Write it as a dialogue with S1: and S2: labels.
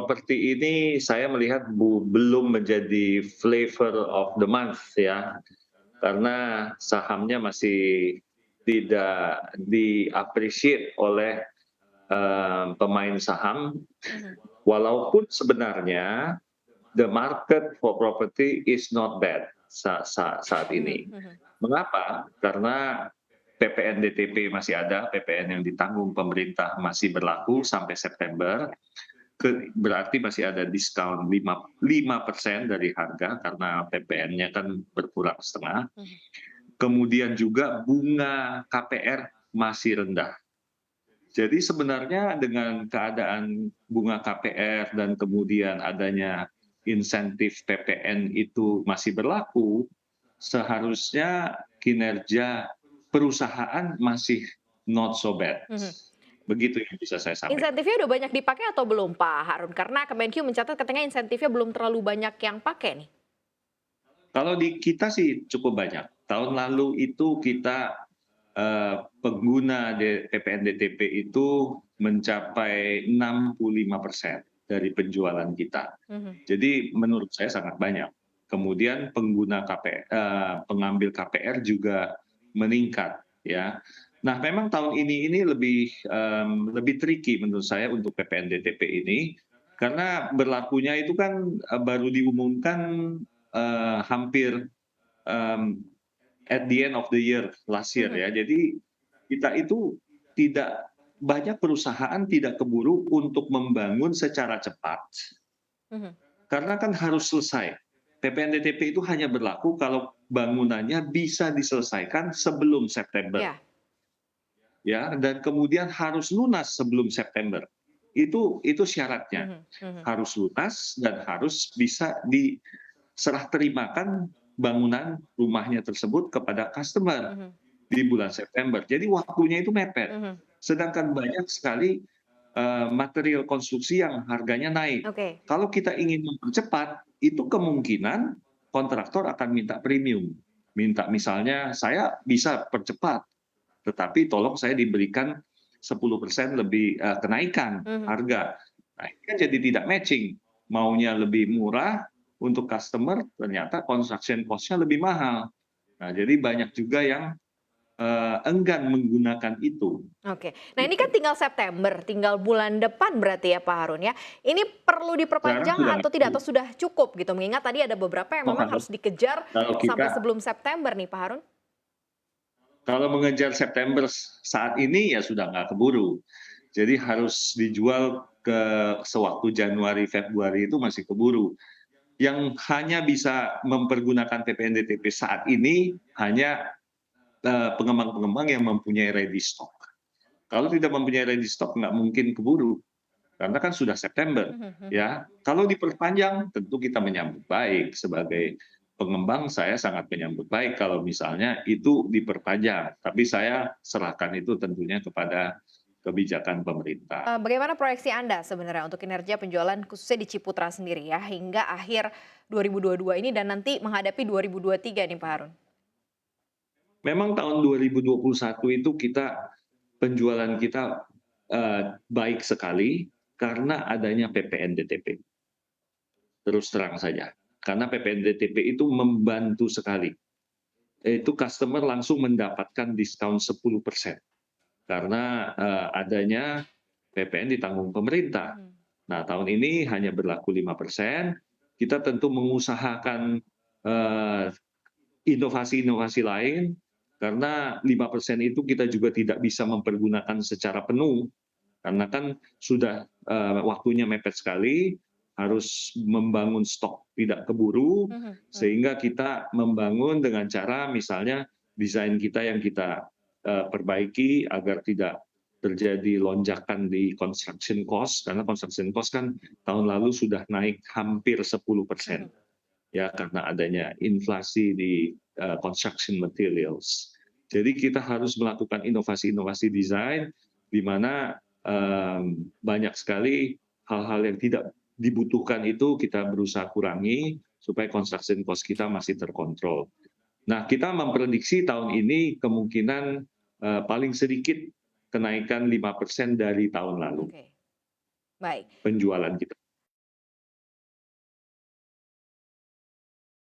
S1: properti ini saya melihat belum menjadi flavor of the month ya, karena sahamnya masih tidak di-appreciate oleh, pemain saham,
S2: Mhm,
S1: walaupun sebenarnya the market for property is not bad saat
S2: mhm
S1: ini.
S2: mhm.
S1: Mengapa? Karena PPNDTP masih ada, PPN yang ditanggung pemerintah masih berlaku sampai September, berarti masih ada diskon 5% dari harga karena PPN-nya kan berkurang setengah.
S2: Mhm.
S1: Kemudian juga bunga KPR masih rendah. Jadi sebenarnya dengan keadaan bunga KPR dan kemudian adanya insentif PPN itu masih berlaku, seharusnya kinerja perusahaan masih not so bad.
S2: Mhm.
S1: Begitu yang bisa saya sampaikan.
S2: Insentifnya udah banyak dipakai atau belum, Pak Harun? Karena Kemenkyu mencatat katanya insentifnya belum terlalu banyak yang pakai nih.
S1: Kalau di kita sih cukup banyak. Tahun lalu itu kita pengguna PPNDTP itu mencapai 65% dari penjualan kita.
S2: Mhm.
S1: Jadi menurut saya sangat banyak. Kemudian pengambil KPR juga meningkat ya. Nah, memang tahun ini lebih tricky menurut saya untuk PPNDTP ini, karena berlakunya itu kan, baru diumumkan, hampir, mmm, at the end of the year last year
S2: Mhm
S1: ya. Jadi kita itu tidak banyak perusahaan tidak keburu untuk membangun secara cepat,
S2: mhm.
S1: karena kan harus selesai. PPNDTP itu hanya berlaku kalau bangunannya bisa diselesaikan sebelum September,
S2: Iya.
S1: ya, dan kemudian harus lunas sebelum September. Itu syaratnya,
S2: Mhm mhm
S1: harus lunas dan harus bisa diserah terimakan bangunan rumahnya tersebut kepada customer
S2: mhm
S1: di bulan September. Jadi waktunya itu mepet.
S2: mhm.
S1: Sedangkan banyak sekali, material konstruksi yang harganya naik.
S2: Oke.
S1: Kalau kita ingin mempercepat, itu kemungkinan kontraktor akan minta premium. Minta misalnya, "Saya bisa percepat, tetapi tolong saya diberikan 10% lebih, kenaikan
S2: Mhm.
S1: harga." Nah, ini kan jadi tidak matching. Maunya lebih murah untuk customer, ternyata construction cost-nya lebih mahal. Nah, jadi banyak juga yang, enggan menggunakan itu,
S2: Oke. Nah, ini kan
S1: gitu.
S2: tinggal September, tinggal bulan depan berarti ya Pak Harun ya. Ini perlu
S1: Sekarang
S2: diperpanjang
S1: sudah nggak
S2: atau tidak?
S1: perlu.
S2: Atau sudah cukup gitu? Mengingat tadi ada beberapa yang
S1: Oh,
S2: memang harus dikejar
S1: kalau kita
S2: sampai sebelum September nih Pak Harun?
S1: kalau mengejar September saat ini ya sudah nggak keburu. Jadi harus dijual sewaktu Januari, Februari itu masih keburu. Yang hanya bisa mempergunakan PPNDTP saat ini hanya, pengembang-pengembang yang mempunyai ready stock. Kalau tidak mempunyai ready stock nggak mungkin keburu, karena kan sudah September,
S2: Mhm mhm.
S1: ya. Kalau diperpanjang tentu kita menyambut baik, sebagai pengembang saya sangat menyambut baik kalau misalnya itu diperpanjang, tapi saya serahkan itu tentunya kepada kebijakan pemerintah.
S2: Bagaimana proyeksi Anda sebenarnya untuk kinerja penjualan khususnya di Ciputra sendiri ya, hingga akhir 2022 ini dan nanti menghadapi 2023 nih Pak Harun?
S1: Memang tahun 2021 itu penjualan kita, baik sekali karena adanya PPNDTP, terus terang saja. Karena PPNDTP itu membantu sekali, itu customer langsung mendapatkan diskon 10%. Karena, adanya PPN ditanggung pemerintah.
S2: Mhm.
S1: Nah, tahun ini hanya berlaku 5%, kita tentu mengusahakan, eee, inovasi-inovasi lain, karena 5% itu kita juga tidak bisa mempergunakan secara penuh, karena kan sudah, waktunya mepet sekali, harus membangun stok tidak keburu,
S2: Mhm mhm.
S1: sehingga kita membangun dengan cara misalnya desain kita yang kita, perbaiki agar tidak terjadi lonjakan di construction cost, karena construction cost kan tahun lalu sudah naik hampir 10%,
S2: Mhm.
S1: ya karena adanya inflasi di, construction materials. Jadi kita harus melakukan inovasi-inovasi desain, di mana, banyak sekali hal-hal yang tidak dibutuhkan itu kita berusaha kurangi, supaya construction cost kita masih terkontrol. Nah, kita memprediksi tahun ini kemungkinan, paling sedikit kenaikan 5% dari tahun lalu,
S2: Oke, baik.
S1: penjualan kita.